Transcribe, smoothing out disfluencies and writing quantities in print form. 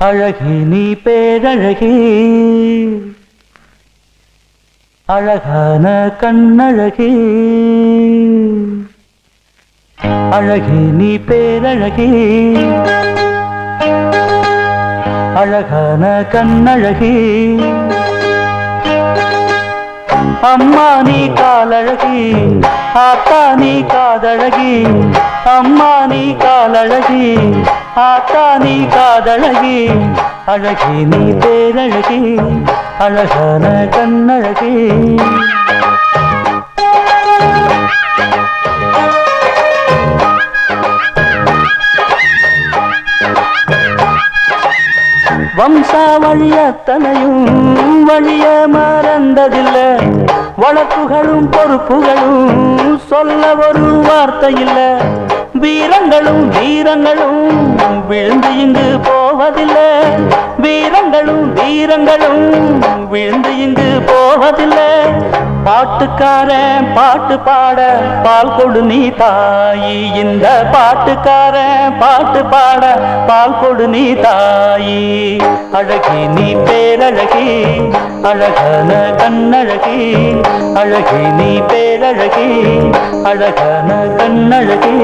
அழகி நீ பேரழகி அழகான கண்ணழகி அழகி நீ பேரழகி அழகான கண்ணழகி அம்மா நீ காலழகி ஆத்தா நீ காதழகி அம்மா நீ காலழகி ஆத்தா நீ காதழகி அழகி நீ பேரழகி அழகான கண்ணழகி வம்சாவழியத்தனையும் வழிய மறந்ததில்லை வழக்குகளும் பொறுப்புகளும் சொல்ல ஒரு வார்த்தை இல்லை வீரங்களும் வீரங்களும் விழுந்து இங்கு போவதில்லை வீரங்களும் வீரங்களும் விழுந்து இங்கு போவதில்லை பாட்டுக்காரன் பாட்டு பாட பால் கொடு நீ தாயி இந்த பாட்டுக்காரன் பாட்டு பாட பால் கொடு நீ தாயி அழகி நீ பேரழகி அழகான கண்ணழகி அழகி நீ பேரழகி அழகான கண்ணழகி